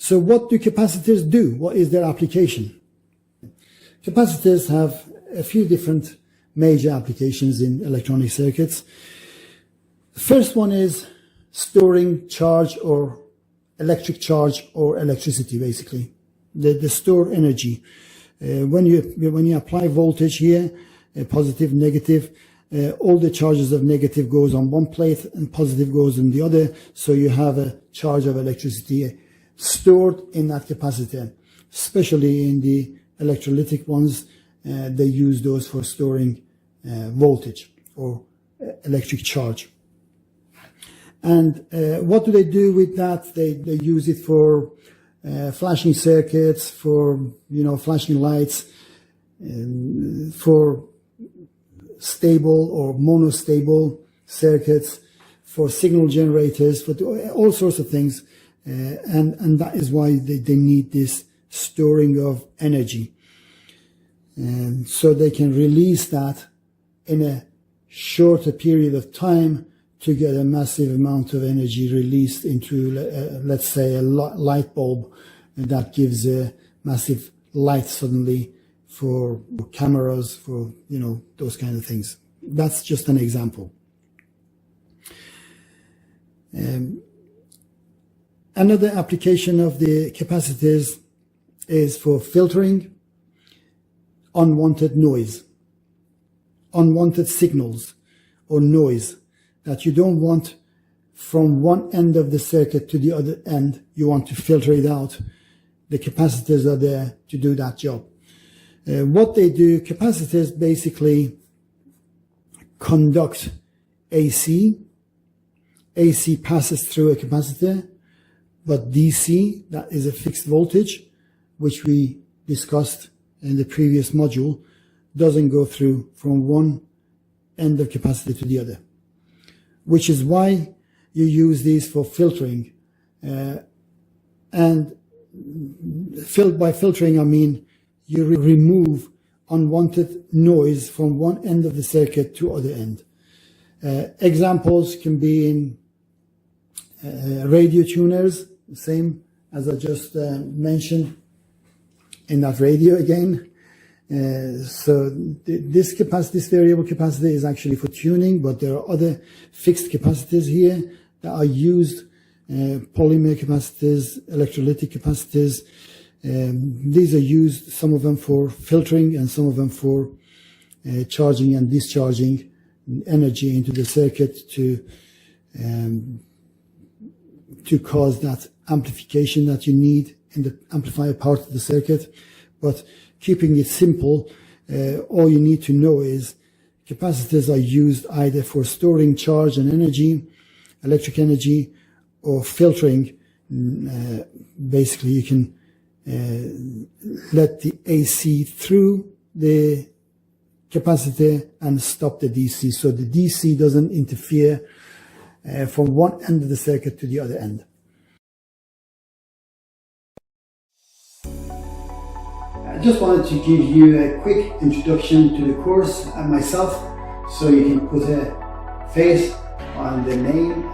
So what do capacitors do? What is their application? Capacitors have a few different major applications in electronic circuits. The first one is storing charge or electric charge or electricity, basically. They store energy. When you apply voltage here, positive, negative, all the charges of negative goes on one plate and positive goes on the other. So you have a charge of electricity stored in that capacitor. Especially in the electrolytic ones, they use those for storing voltage or electric charge. And what do they do with that? They use it for flashing circuits, for flashing lights, for stable or monostable circuits, for signal generators, for all sorts of things, and that is why they need this storing of energy, and so they can release that in a shorter period of time to get a massive amount of energy released into, let's say, a light bulb, and that gives a massive light suddenly for cameras, for those kind of things. That's just an example. Another application of the capacitors is for filtering unwanted noise, unwanted signals or noise that you don't want from one end of the circuit to the other end. You want to filter it out. The capacitors are there to do that job. What they do, capacitors basically conduct AC. AC passes through a capacitor, but DC, that is a fixed voltage, which we discussed in the previous module, doesn't go through from one end of capacitor to the other, which is why you use these for filtering. And by filtering, I mean you remove unwanted noise from one end of the circuit to other end. Examples can be in radio tuners, the same as I just mentioned in that radio again. So this variable capacitor is actually for tuning, but there are other fixed capacitors here that are used, polymer capacitors, electrolytic capacitors. These are used, some of them for filtering and some of them for charging and discharging energy into the circuit to cause that amplification that you need in the amplifier part of the circuit. But keeping it simple, all you need to know is capacitors are used either for storing charge and energy, electric energy, or filtering. Basically, you can let the AC through the capacitor and stop the DC, so the DC doesn't interfere from one end of the circuit to the other end. I just wanted to give you a quick introduction to the course and myself, so you can put a face on the name